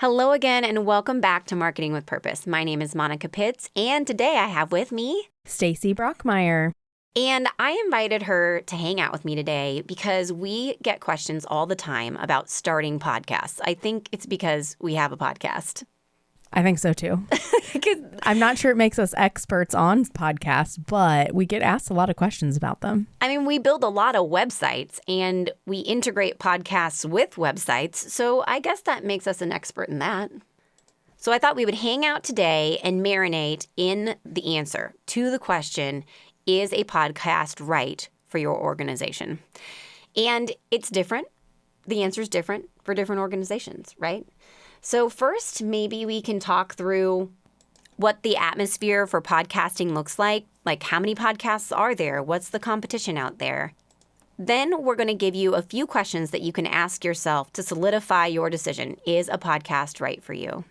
Hello again, and welcome back to Marketing with Purpose. My name is Monica Pitts, and today I have with me Stacy Brockmeyer. And I invited her to hang out with me today because we get questions all the time about starting podcasts. I think it's because we have a podcast. I think so too. I'm not sure it makes us experts on podcasts, but we get asked a lot of questions about them. I mean, we build a lot of websites and we integrate podcasts with websites. So I guess that makes us an expert in that. So I thought we would hang out today and marinate in the answer to the question, is a podcast right for your organization? And it's different. The answer is different for different organizations, right? So first, maybe we can talk through what the atmosphere for podcasting looks like how many podcasts are there? What's the competition out there? Then we're going to give you a few questions that you can ask yourself to solidify your decision. Is a podcast right for you?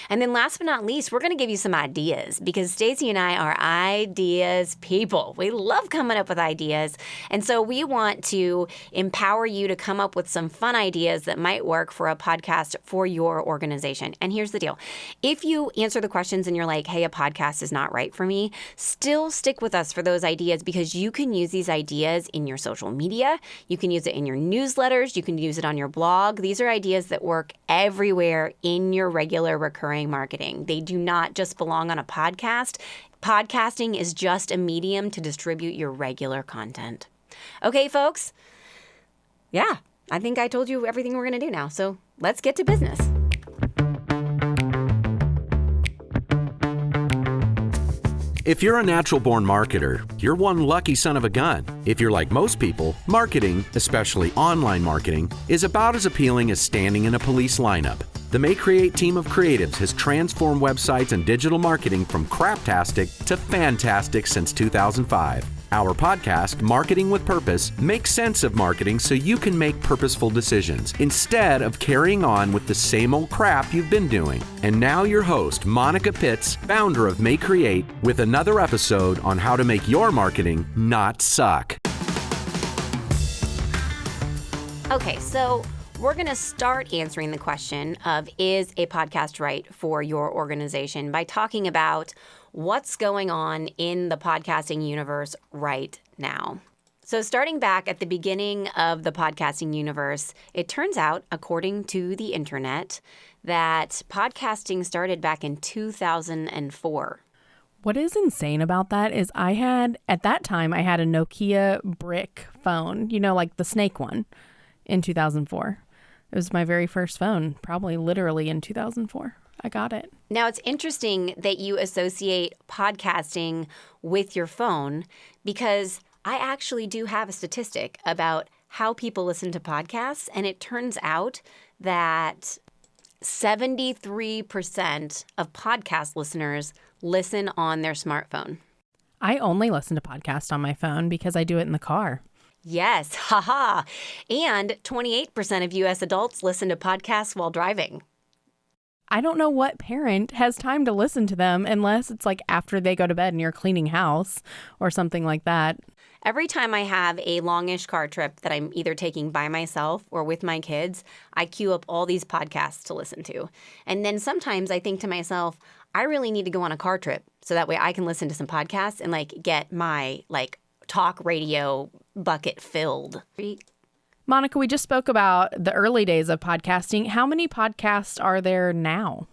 And then last but not least, we're going to give you some ideas because Stacy and I are ideas people. We love coming up with ideas. And so we want to empower you to come up with some fun ideas that might work for a podcast for your organization. And here's the deal. If you answer the questions and you're like, hey, a podcast is not right for me, still stick with us for those ideas because you can use these ideas in your social media. You can use it in your newsletters. You can use it on your blog. These are ideas that work everywhere in your regular recurring marketing. They do not just belong on a podcast. Podcasting is just a medium to distribute your regular content. Okay, folks? Yeah, I think I told you everything we're going to do now. So let's get to business. If you're a natural-born marketer, you're one lucky son of a gun. If you're like most people, marketing, especially online marketing, is about as appealing as standing in a police lineup. The May Create team of creatives has transformed websites and digital marketing from craptastic to fantastic since 2005. Our podcast, Marketing with Purpose, makes sense of marketing so you can make purposeful decisions instead of carrying on with the same old crap you've been doing. And now your host, Monica Pitts, founder of May Create, with another episode on how to make your marketing not suck. Okay, so we're going to start answering the question of is a podcast right for your organization by talking about what's going on in the podcasting universe right now. So starting back at the beginning of the podcasting universe, it turns out, according to the internet, that podcasting started back in 2004. What is insane about that is at that time, I had a Nokia brick phone, like the snake one in 2004. It was my very first phone, probably literally in 2004. I got it. Now, it's interesting that you associate podcasting with your phone because I actually do have a statistic about how people listen to podcasts, and it turns out that 73% of podcast listeners listen on their smartphone. I only listen to podcasts on my phone because I do it in the car. Yes, haha. And 28% of U.S. adults listen to podcasts while driving. I don't know what parent has time to listen to them unless it's like after they go to bed and you're cleaning house or something like that. Every time I have a longish car trip that I'm either taking by myself or with my kids, I queue up all these podcasts to listen to. And then sometimes I think to myself, I really need to go on a car trip so that way I can listen to some podcasts and get my talk radio bucket filled. Monica, we just spoke about the early days of podcasting. How many podcasts are there now?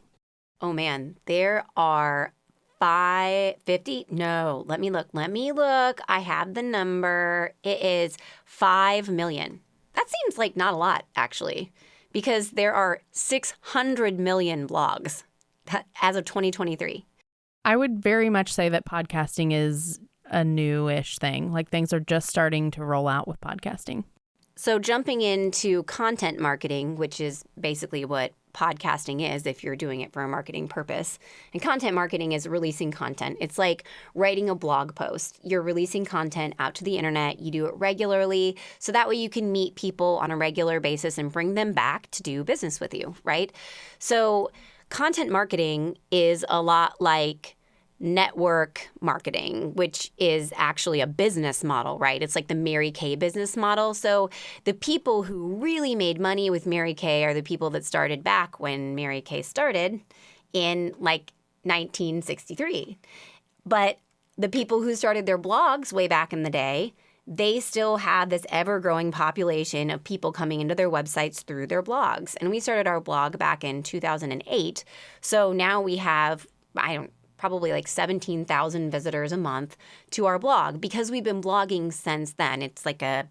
Oh, man. There are 50. No, let me look. I have the number. It is 5 million. That seems like not a lot, actually, because there are 600 million blogs as of 2023. I would very much say that podcasting is a new-ish thing. Things are just starting to roll out with podcasting. So jumping into content marketing, which is basically what podcasting is if you're doing it for a marketing purpose. And content marketing is releasing content. It's like writing a blog post. You're releasing content out to the internet. You do it regularly. So that way you can meet people on a regular basis and bring them back to do business with you, right? So content marketing is a lot like network marketing, which is actually a business model, right? It's like the Mary Kay business model. So the people who really made money with Mary Kay are the people that started back when Mary Kay started in like 1963. But the people who started their blogs way back in the day, they still have this ever-growing population of people coming into their websites through their blogs. And we started our blog back in 2008. So now we have, probably like 17,000 visitors a month to our blog because we've been blogging since then. It's like a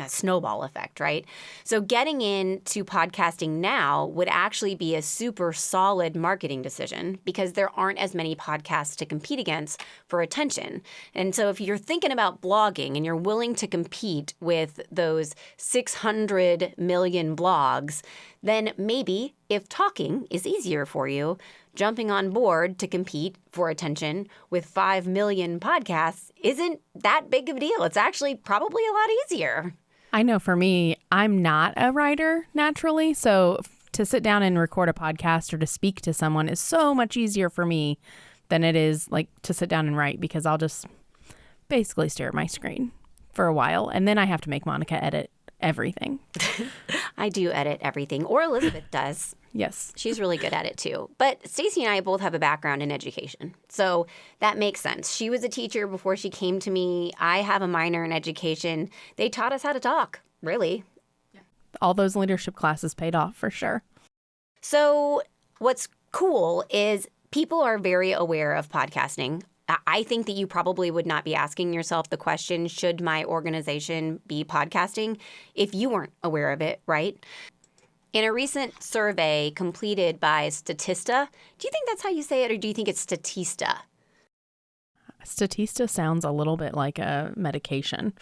snowball effect, right? So getting into podcasting now would actually be a super solid marketing decision because there aren't as many podcasts to compete against for attention. And so if you're thinking about blogging and you're willing to compete with those 600 million blogs, then maybe if talking is easier for you, jumping on board to compete for attention with 5 million podcasts isn't that big of a deal. It's actually probably a lot easier. I know for me, I'm not a writer naturally. So to sit down and record a podcast or to speak to someone is so much easier for me than it is like to sit down and write because I'll just basically stare at my screen for a while. And then I have to make Monica edit everything. I do edit everything, or Elizabeth does. Yes. She's really good at it too. But Stacey and I both have a background in education. So that makes sense. She was a teacher before she came to me. I have a minor in education. They taught us how to talk, really. All those leadership classes paid off for sure. So what's cool is people are very aware of podcasting. I think that you probably would not be asking yourself the question, should my organization be podcasting, if you weren't aware of it, right? In a recent survey completed by Statista, do you think that's how you say it, or do you think it's Statista? Statista sounds a little bit like a medication.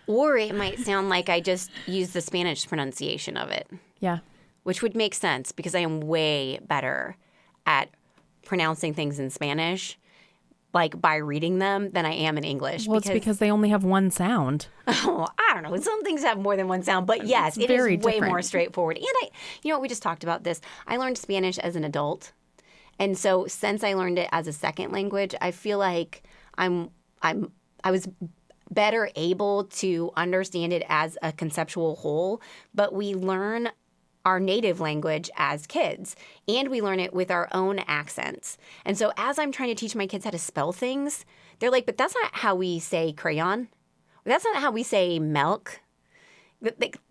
Or it might sound like I just used the Spanish pronunciation of it. Yeah. Which would make sense because I am way better at pronouncing things in Spanish, like by reading them, than I am in English. Well, it's because they only have one sound. Oh, I don't know. Some things have more than one sound, but yes, it is way more straightforward. And we just talked about this. I learned Spanish as an adult. And so since I learned it as a second language, I feel like I was better able to understand it as a conceptual whole, but we learn our native language as kids, and we learn it with our own accents. And so as I'm trying to teach my kids how to spell things, they're like, but that's not how we say crayon. That's not how we say milk.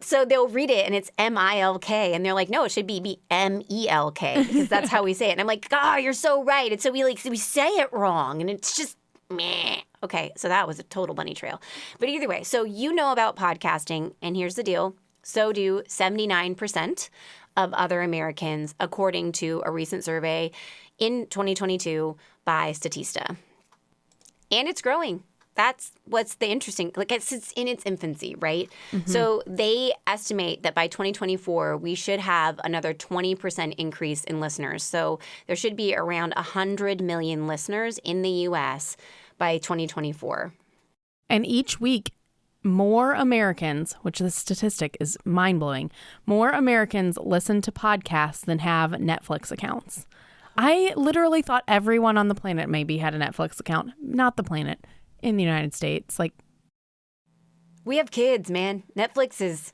So they'll read it and it's M-I-L-K, and they're like, no, it should be M-E-L-K because that's how we say it. And I'm like, you're so right. And so we say it wrong, and it's just meh. Okay, so that was a total bunny trail. But either way, so you know about podcasting, and here's the deal. So do 79% of other Americans, according to a recent survey in 2022 by Statista. And it's growing. That's what's the interesting, it's in its infancy, right? Mm-hmm. So they estimate that by 2024, we should have another 20% increase in listeners. So there should be around 100 million listeners in the U.S. by 2024. And each week, more Americans, which the statistic is mind-blowing, more Americans listen to podcasts than have Netflix accounts. I literally thought everyone on the planet maybe had a Netflix account. Not the planet. In the United States. We have kids, man. Netflix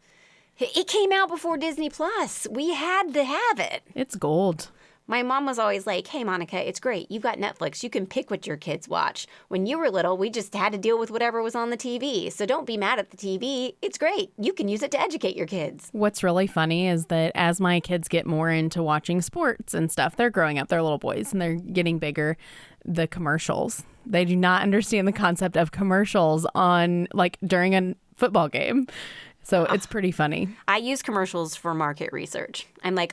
it came out before Disney Plus. We had to have it. It's gold. My mom was always like, hey, Monica, it's great. You've got Netflix. You can pick what your kids watch. When you were little, we just had to deal with whatever was on the TV. So don't be mad at the TV. It's great. You can use it to educate your kids. What's really funny is that as my kids get more into watching sports and stuff, they're growing up, they're little boys, and they're getting bigger, the commercials. They do not understand the concept of commercials during a football game. So it's pretty funny. I use commercials for market research. I'm like,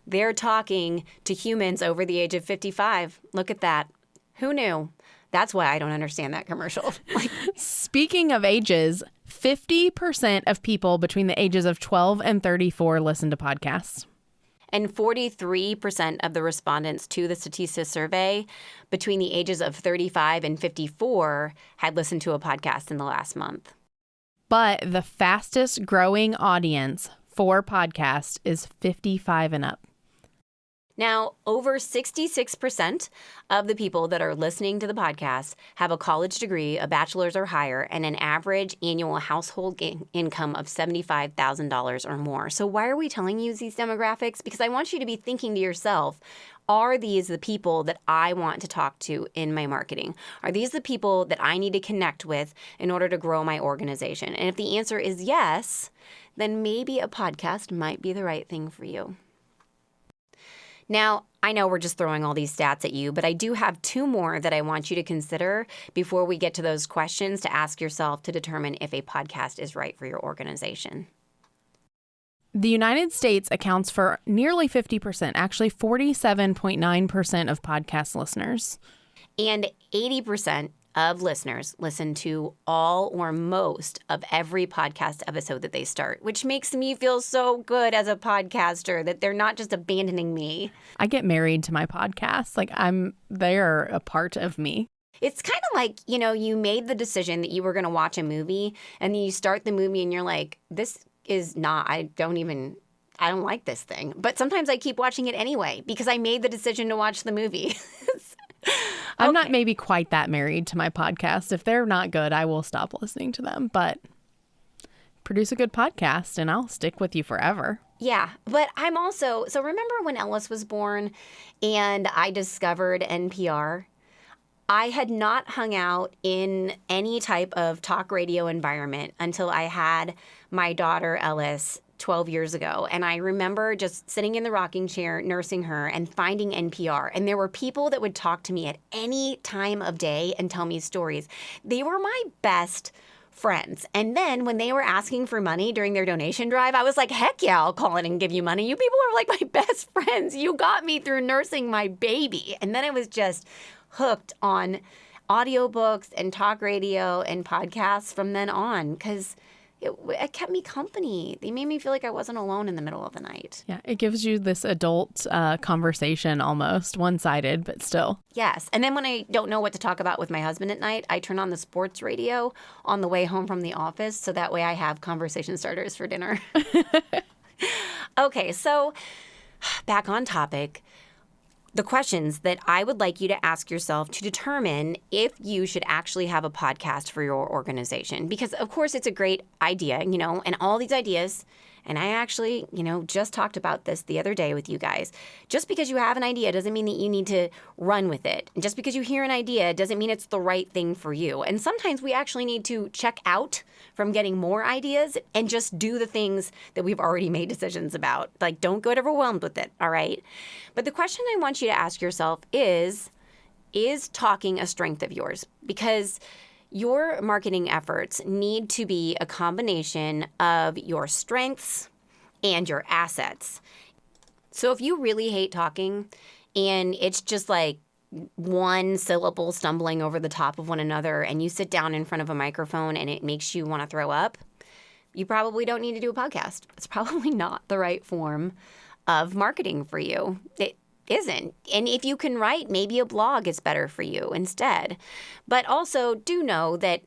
they're talking to humans over the age of 55. Look at that. Who knew? That's why I don't understand that commercial. Speaking of ages, 50% of people between the ages of 12 and 34 listen to podcasts. And 43% of the respondents to the Statista survey between the ages of 35 and 54 had listened to a podcast in the last month. But the fastest growing audience for podcasts is 55 and up. Now, over 66% of the people that are listening to the podcast have a college degree, a bachelor's or higher, and an average annual household income of $75,000 or more. So why are we telling you these demographics? Because I want you to be thinking to yourself, are these the people that I want to talk to in my marketing? Are these the people that I need to connect with in order to grow my organization? And if the answer is yes, then maybe a podcast might be the right thing for you. Now, I know we're just throwing all these stats at you, but I do have two more that I want you to consider before we get to those questions to ask yourself to determine if a podcast is right for your organization. The United States accounts for nearly 50%, actually 47.9% of podcast listeners. And 80% of listeners listen to all or most of every podcast episode that they start, which makes me feel so good as a podcaster that they're not just abandoning me. I get married to my podcast. Like they're a part of me. It's kind of like, you made the decision that you were going to watch a movie and then you start the movie and you're like, this is not, I don't like this thing. But sometimes I keep watching it anyway because I made the decision to watch the movie. I'm not maybe quite that married to my podcast. If they're not good, I will stop listening to them. But produce a good podcast and I'll stick with you forever. Yeah, but I'm also, so remember when Ellis was born and I discovered NPR? I had not hung out in any type of talk radio environment until I had my daughter Ellis 12 years ago. And I remember just sitting in the rocking chair, nursing her, and finding NPR. And there were people that would talk to me at any time of day and tell me stories. They were my best friends. And then when they were asking for money during their donation drive, I was like, heck yeah, I'll call in and give you money. You people are like my best friends. You got me through nursing my baby. And then I was just hooked on audiobooks and talk radio and podcasts from then on because it kept me company. They made me feel like I wasn't alone in the middle of the night. Yeah, it gives you this adult conversation almost, one-sided, but still. Yes. And then when I don't know what to talk about with my husband at night, I turn on the sports radio on the way home from the office so that way I have conversation starters for dinner. Okay, so back on topic. The questions that I would like you to ask yourself to determine if you should actually have a podcast for your organization. Because, of course, it's a great idea, and all these ideas, and I actually, just talked about this the other day with you guys. Just because you have an idea doesn't mean that you need to run with it. And just because you hear an idea doesn't mean it's the right thing for you. And sometimes we actually need to check out from getting more ideas and just do the things that we've already made decisions about. Like, don't get overwhelmed with it, all right? But the question I want you to ask yourself is talking a strength of yours? Because your marketing efforts need to be a combination of your strengths and your assets. So if you really hate talking and it's just like one syllable stumbling over the top of one another and you sit down in front of a microphone and it makes you want to throw up, you probably don't need to do a podcast. It's probably not the right form of marketing for you. It isn't. And if you can write, maybe a blog is better for you instead. But also do know that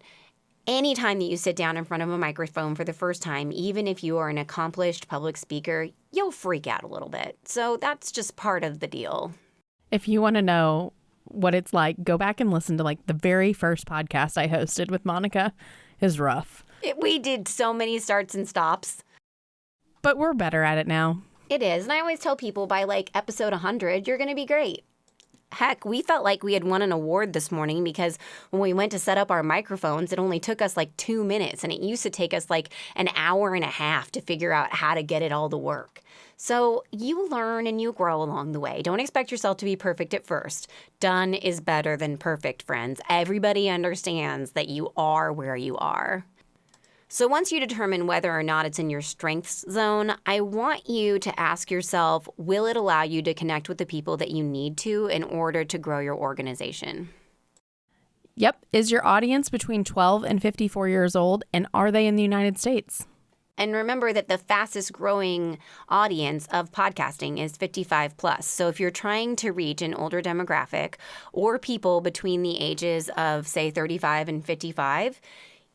anytime that you sit down in front of a microphone for the first time, even if you are an accomplished public speaker, you'll freak out a little bit. So that's just part of the deal. If you want to know what it's like, go back and listen to the very first podcast I hosted with Monica. Is rough. We did so many starts and stops. But we're better at it now. It is. And I always tell people by episode 100, you're going to be great. Heck, we felt like we had won an award this morning because when we went to set up our microphones, it only took us 2 minutes. And it used to take us an hour and a half to figure out how to get it all to work. So you learn and you grow along the way. Don't expect yourself to be perfect at first. Done is better than perfect, friends. Everybody understands that you are where you are. So once you determine whether or not it's in your strengths zone, I want you to ask yourself, will it allow you to connect with the people that you need to in order to grow your organization? Yep. Is your audience between 12 and 54 years old, and are they in the United States? And remember that the fastest growing audience of podcasting is 55 plus. So if you're trying to reach an older demographic or people between the ages of, say, 35 and 55,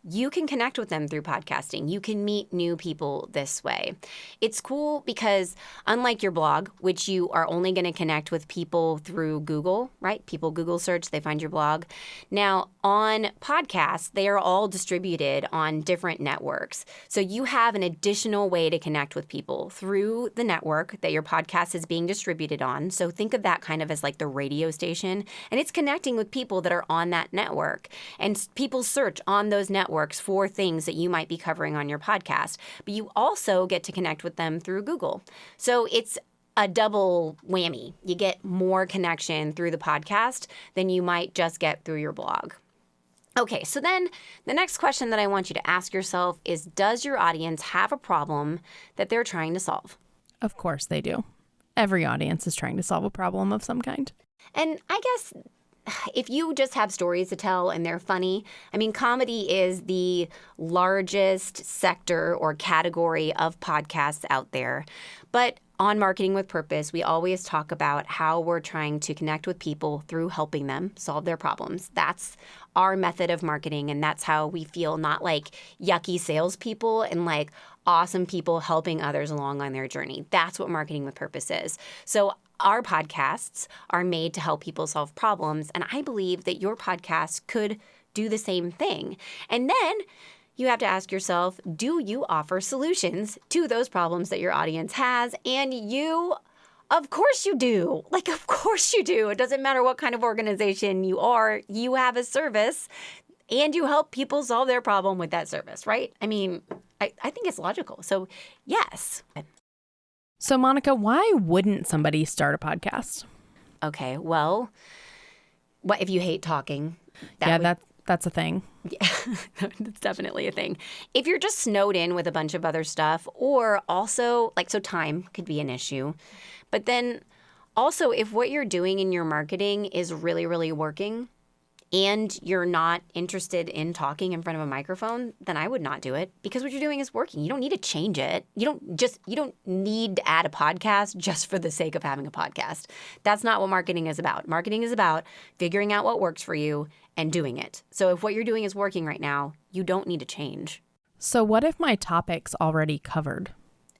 you can connect with them through podcasting. You can meet new people this way. It's cool because unlike your blog, which you are only going to connect with people through Google, right? People Google search, they find your blog. Now, on podcasts, they are all distributed on different networks. So you have an additional way to connect with people through the network that your podcast is being distributed on. So think of that kind of as like the radio station, and it's connecting with people that are on that network. And people search on those networks for things that you might be covering on your podcast. But you also get to connect with them through Google. So it's a double whammy. You get more connection through the podcast than you might just get through your blog. Okay, so then the next question that I want you to ask yourself is, does your audience have a problem that they're trying to solve? Of course they do. Every audience is trying to solve a problem of some kind. And I guess if you just have stories to tell and they're funny, I mean, comedy is the largest sector or category of podcasts out there. But on Marketing with Purpose, we always talk about how we're trying to connect with people through helping them solve their problems. That's our method of marketing, and that's how we feel not like yucky salespeople and like awesome people helping others along on their journey. That's what Marketing with Purpose is. So our podcasts are made to help people solve problems, and I believe that your podcast could do the same thing. And then you have to ask yourself, do you offer solutions to those problems that your audience has? And of course you do. Like, of course you do. It doesn't matter what kind of organization you are. You have a service, and you help people solve their problem with that service, right? I mean, I think it's logical. So, yes. So, Monica, why wouldn't somebody start a podcast? Okay, well, what if you hate talking? That's a thing. Yeah, that's definitely a thing. If you're just snowed in with a bunch of other stuff, or also, so time could be an issue. But then also, if what you're doing in your marketing is really, really working, and you're not interested in talking in front of a microphone, then I would not do it, because what you're doing is working. You don't need to change it. You don't need to add a podcast just for the sake of having a podcast. That's not what marketing is about. Marketing is about figuring out what works for you and doing it. So if what you're doing is working right now, you don't need to change. So what if my topic's already covered?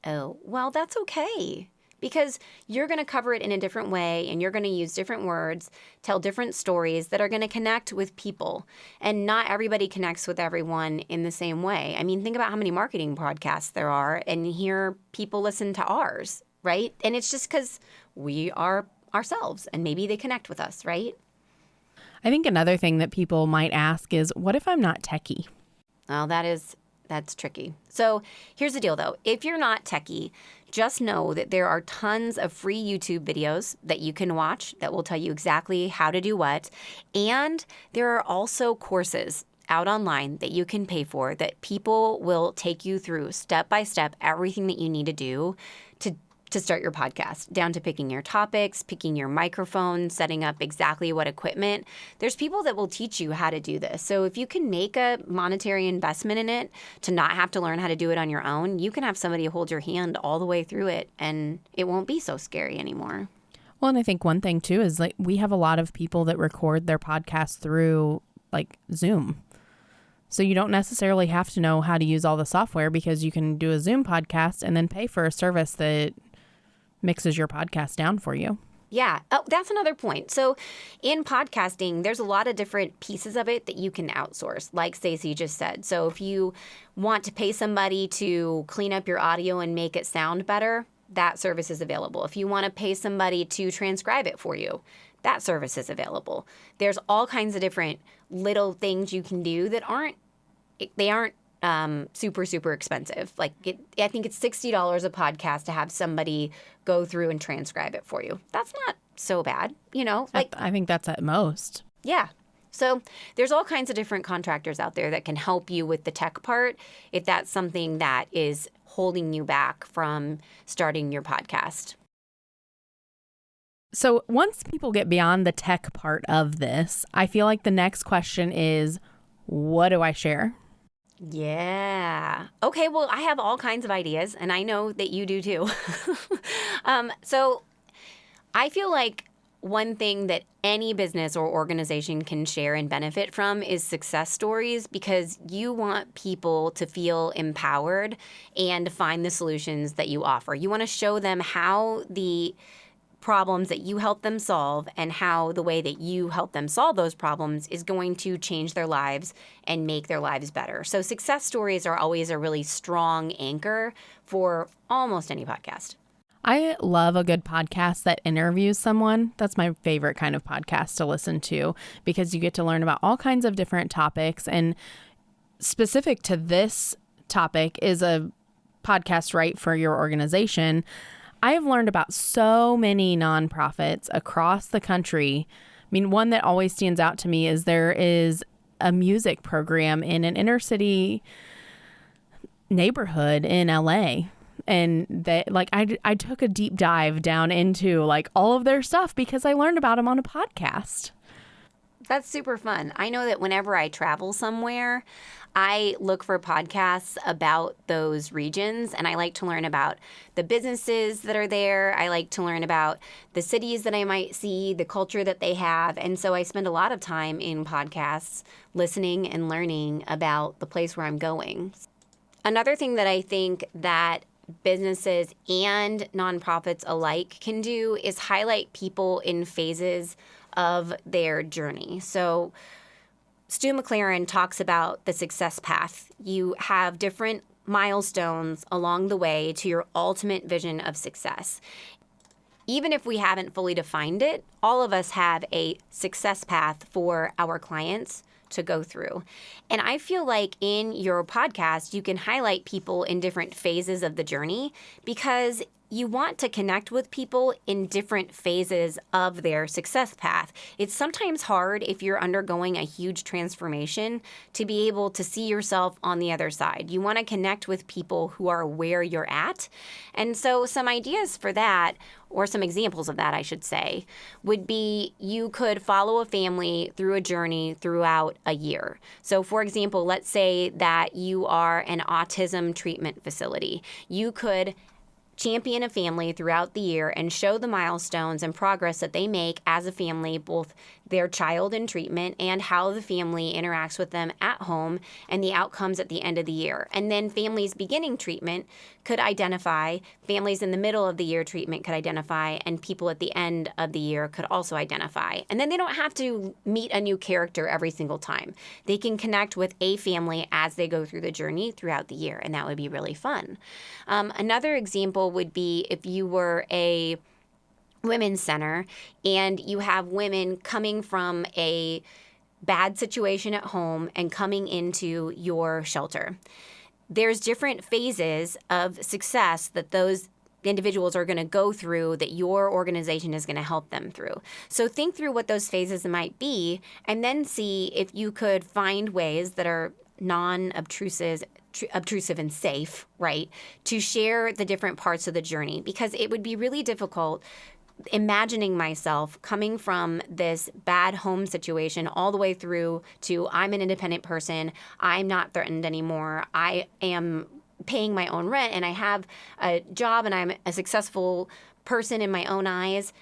Oh, well, that's okay. Because you're going to cover it in a different way, and you're going to use different words, tell different stories that are going to connect with people. And not everybody connects with everyone in the same way. I mean, think about how many marketing podcasts there are, and here people listen to ours, right? And it's just because we are ourselves, and maybe they connect with us, right? I think another thing that people might ask is, what if I'm not techie? Well, that's tricky. So here's the deal, though. If you're not techie, just know that there are tons of free YouTube videos that you can watch that will tell you exactly how to do what. And there are also courses out online that you can pay for that people will take you through step by step everything that you need to do to start your podcast, down to picking your topics, picking your microphone, setting up exactly what equipment. There's people that will teach you how to do this. So if you can make a monetary investment in it to not have to learn how to do it on your own, you can have somebody hold your hand all the way through it, and it won't be so scary anymore. Well, and I think one thing too is we have a lot of people that record their podcasts through Zoom. So you don't necessarily have to know how to use all the software, because you can do a Zoom podcast and then pay for a service that mixes your podcast down for you. Yeah. Oh, that's another point. So in podcasting, there's a lot of different pieces of it that you can outsource, like Stacey just said. So if you want to pay somebody to clean up your audio and make it sound better, that service is available. If you want to pay somebody to transcribe it for you, that service is available. There's all kinds of different little things you can do that aren't super, super expensive. I think it's $60 a podcast to have somebody go through and transcribe it for you. That's not so bad, I think that's at most. Yeah. So there's all kinds of different contractors out there that can help you with the tech part if that's something that is holding you back from starting your podcast. So once people get beyond the tech part of this, I feel like the next question is, what do I share? Yeah. Okay, well, I have all kinds of ideas, and I know that you do too. So I feel like one thing that any business or organization can share and benefit from is success stories, because you want people to feel empowered and find the solutions that you offer. You want to show them how the problems that you help them solve and how the way that you help them solve those problems is going to change their lives and make their lives better. So success stories are always a really strong anchor for almost any podcast. I love a good podcast that interviews someone. That's my favorite kind of podcast to listen to, because you get to learn about all kinds of different topics. And specific to this topic is a podcast right for your organization. I have learned about so many nonprofits across the country. I mean, one that always stands out to me is there is a music program in an inner city neighborhood in LA. And that, like, I took a deep dive down into like all of their stuff because I learned about them on a podcast. That's super fun. I know that whenever I travel somewhere, I look for podcasts about those regions, and I like to learn about the businesses that are there. I like to learn about the cities that I might see, the culture that they have. And so I spend a lot of time in podcasts listening and learning about the place where I'm going. Another thing that I think that businesses and nonprofits alike can do is highlight people in phases of their journey. So Stu McLaren talks about the success path. You have different milestones along the way to your ultimate vision of success. Even if we haven't fully defined it, all of us have a success path for our clients to go through. And I feel like in your podcast, you can highlight people in different phases of the journey, because you want to connect with people in different phases of their success path. It's sometimes hard if you're undergoing a huge transformation to be able to see yourself on the other side. You want to connect with people who are where you're at. And so some ideas for that, or some examples of that, I should say, would be you could follow a family through a journey throughout a year. So for example, let's say that you are an autism treatment facility. You could champion a family throughout the year and show the milestones and progress that they make as a family, both their child in treatment and how the family interacts with them at home and the outcomes at the end of the year. And then families beginning treatment could identify, families in the middle of the year treatment could identify, and people at the end of the year could also identify. And then they don't have to meet a new character every single time. They can connect with a family as they go through the journey throughout the year, and that would be really fun. Another example would be if you were a women's center and you have women coming from a bad situation at home and coming into your shelter. There's different phases of success that those individuals are going to go through that your organization is going to help them through. So think through what those phases might be, and then see if you could find ways that are non-obtrusive and safe, right, to share the different parts of the journey, because it would be really difficult imagining myself coming from this bad home situation all the way through to I'm an independent person, I'm not threatened anymore, I am paying my own rent, and I have a job, and I'm a successful person in my own eyes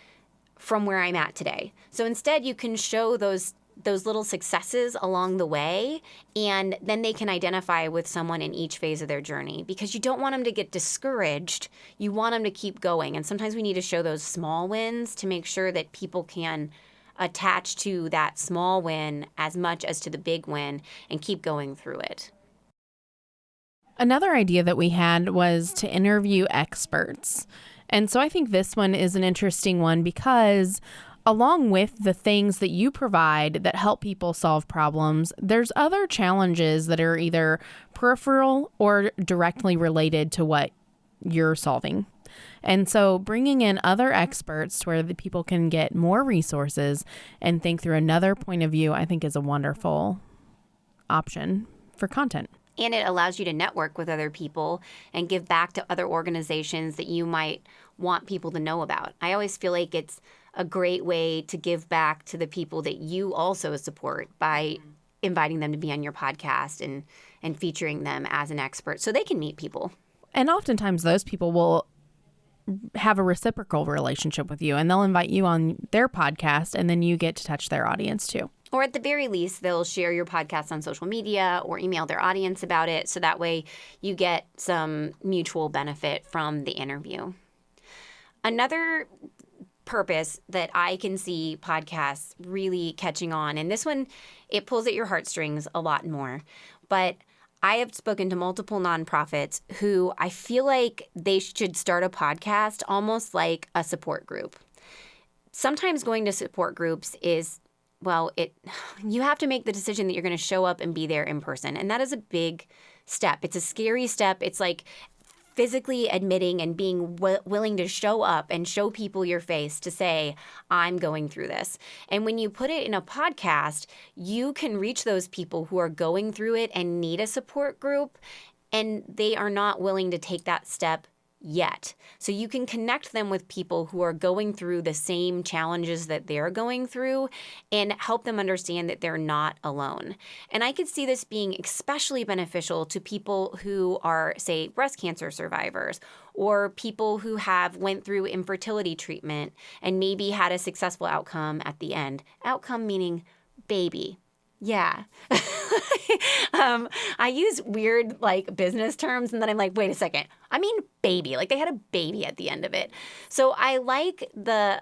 from where I'm at today. So instead, you can show those little successes along the way, and then they can identify with someone in each phase of their journey, because you don't want them to get discouraged. You want them to keep going. And sometimes we need to show those small wins to make sure that people can attach to that small win as much as to the big win and keep going through it. Another idea that we had was to interview experts. And so I think this one is an interesting one, because along with the things that you provide that help people solve problems, there's other challenges that are either peripheral or directly related to what you're solving. And so bringing in other experts to where the people can get more resources and think through another point of view, I think is a wonderful option for content. And it allows you to network with other people and give back to other organizations that you might want people to know about. I always feel like it's a great way to give back to the people that you also support by inviting them to be on your podcast and featuring them as an expert so they can meet people. And oftentimes those people will have a reciprocal relationship with you, and they'll invite you on their podcast, and then you get to touch their audience too. Or at the very least, they'll share your podcast on social media or email their audience about it. So that way you get some mutual benefit from the interview. Another purpose that I can see podcasts really catching on, and this one, it pulls at your heartstrings a lot more, but I have spoken to multiple nonprofits who I feel like they should start a podcast almost like a support group. Sometimes going to support groups is, well, you have to make the decision that you're going to show up and be there in person. And that is a big step. It's a scary step. It's like physically admitting and being willing to show up and show people your face to say, I'm going through this. And when you put it in a podcast, you can reach those people who are going through it and need a support group, and they are not willing to take that step yet. So you can connect them with people who are going through the same challenges that they're going through and help them understand that they're not alone. And I could see this being especially beneficial to people who are, say, breast cancer survivors, or people who have went through infertility treatment and maybe had a successful outcome at the end. Outcome meaning baby. Yeah. I use weird business terms, and then I'm like, wait a second. I mean baby. Like they had a baby at the end of it. So I like the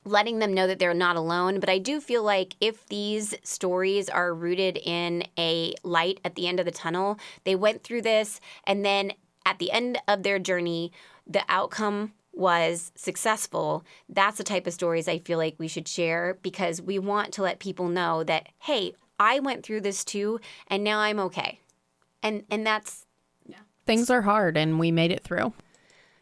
letting them know that they're not alone. But I do feel like if these stories are rooted in a light at the end of the tunnel, they went through this, and then at the end of their journey, the outcome was successful. That's the type of stories I feel like we should share, because we want to let people know that, hey, I went through this too, and now I'm okay. And that's... Things are hard, and we made it through.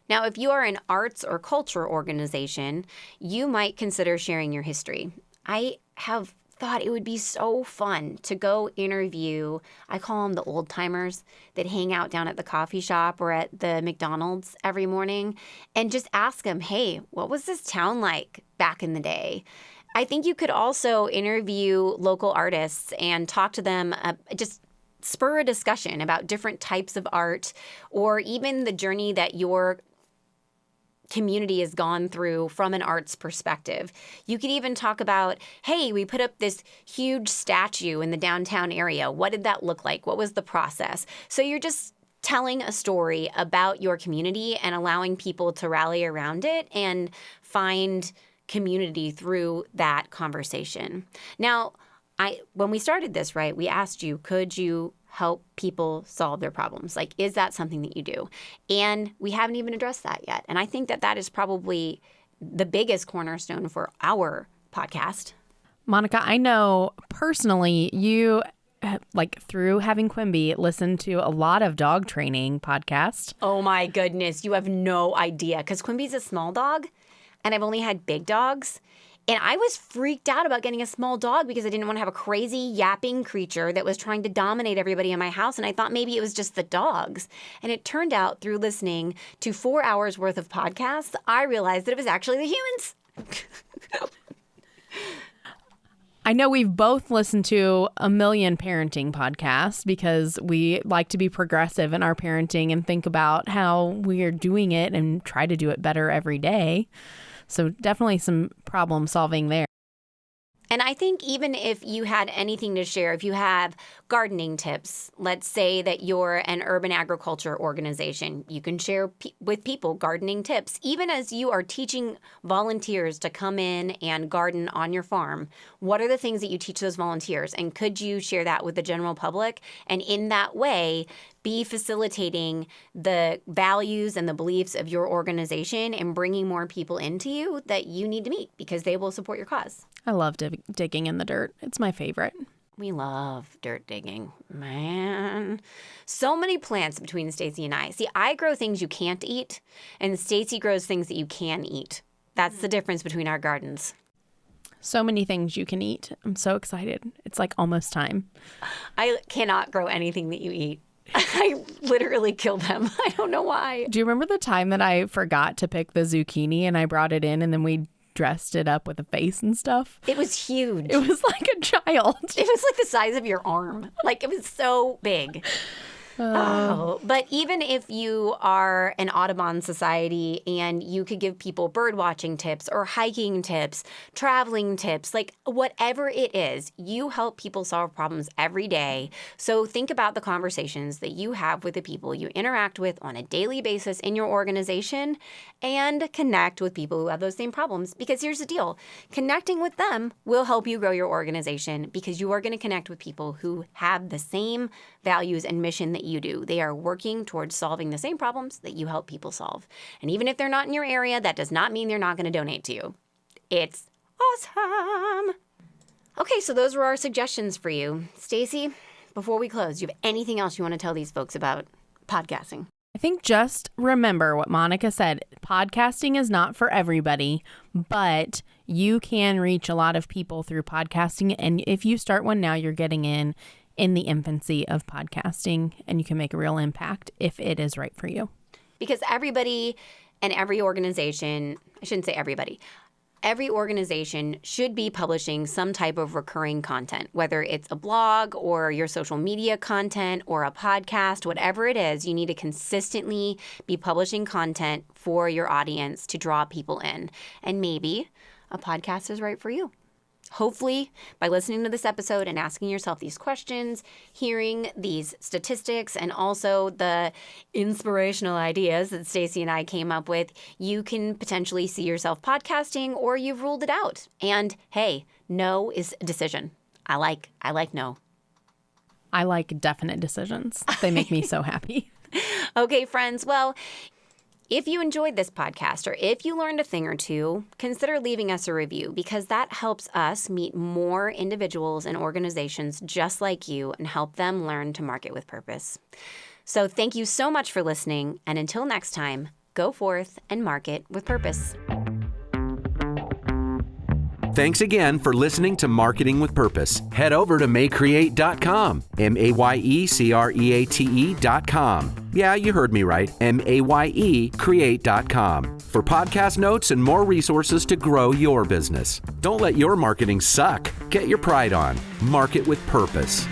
Now, if you are an arts or culture organization, you might consider sharing your history. I have thought it would be so fun to go interview, I call them the old timers that hang out down at the coffee shop or at the McDonald's every morning, and just ask them, hey, what was this town like back in the day? I think you could also interview local artists and talk to them, just spur a discussion about different types of art, or even the journey that your community has gone through from an arts perspective. You could even talk about, hey, we put up this huge statue in the downtown area. What did that look like? What was the process? So you're just telling a story about your community and allowing people to rally around it and find community through that conversation. Now, when we started this, right, we asked you, could you help people solve their problems? Like, is that something that you do? And we haven't even addressed that yet. And I think that that is probably the biggest cornerstone for our podcast. Monica, I know personally you, through having Quimby, listened to a lot of dog training podcasts. Oh my goodness, you have no idea. Because Quimby's a small dog, and I've only had big dogs. And I was freaked out about getting a small dog because I didn't want to have a crazy yapping creature that was trying to dominate everybody in my house. And I thought maybe it was just the dogs. And it turned out through listening to 4 hours worth of podcasts, I realized that it was actually the humans. I know we've both listened to a million parenting podcasts because we like to be progressive in our parenting and think about how we are doing it and try to do it better every day. So definitely some problem solving there. And I think even if you had anything to share, if you have gardening tips, let's say that you're an urban agriculture organization, you can share with people gardening tips. Even as you are teaching volunteers to come in and garden on your farm, what are the things that you teach those volunteers? And could you share that with the general public? And in that way, be facilitating the values and the beliefs of your organization and bringing more people into you that you need to meet because they will support your cause. I love digging in the dirt. It's my favorite. We love dirt digging, man. So many plants between Stacy and I. See, I grow things you can't eat, and Stacy grows things that you can eat. That's the difference between our gardens. So many things you can eat. I'm so excited. It's like almost time. I cannot grow anything that you eat. I literally kill them. I don't know why. Do you remember the time that I forgot to pick the zucchini and I brought it in and then we dressed it up with a face and stuff? It was huge. It was like a child. It was like the size of your arm. Like, it was so big. But even if you are an Audubon Society and you could give people bird watching tips or hiking tips, traveling tips, like whatever it is, you help people solve problems every day. So think about the conversations that you have with the people you interact with on a daily basis in your organization and connect with people who have those same problems. Because here's the deal. Connecting with them will help you grow your organization because you are going to connect with people who have the same values and mission that you do. They are working towards solving the same problems that you help people solve. And even if they're not in your area, that does not mean they're not going to donate to you. It's awesome. Okay, so those were our suggestions for you. Stacy, before we close, do you have anything else you want to tell these folks about podcasting? I think just remember what Monica said. Podcasting is not for everybody, but you can reach a lot of people through podcasting. And if you start one now, you're getting in the infancy of podcasting, and you can make a real impact if it is right for you. Because everybody and every organization, I shouldn't say everybody, every organization should be publishing some type of recurring content, whether it's a blog or your social media content or a podcast, whatever it is, you need to consistently be publishing content for your audience to draw people in. And maybe a podcast is right for you. Hopefully, by listening to this episode and asking yourself these questions, hearing these statistics, and also the inspirational ideas that Stacy and I came up with, you can potentially see yourself podcasting, or you've ruled it out. And hey, no is a decision. I like no. I like definite decisions. They make me so happy. Okay, friends. Well, if you enjoyed this podcast or if you learned a thing or two, consider leaving us a review because that helps us meet more individuals and organizations just like you and help them learn to market with purpose. So thank you so much for listening, and until next time, go forth and market with purpose. Thanks again for listening to Marketing with Purpose. Head over to mayecreate.com, MAYECREATE.com. Yeah, you heard me right, MAYE create.com for podcast notes and more resources to grow your business. Don't let your marketing suck. Get your pride on. Market with purpose.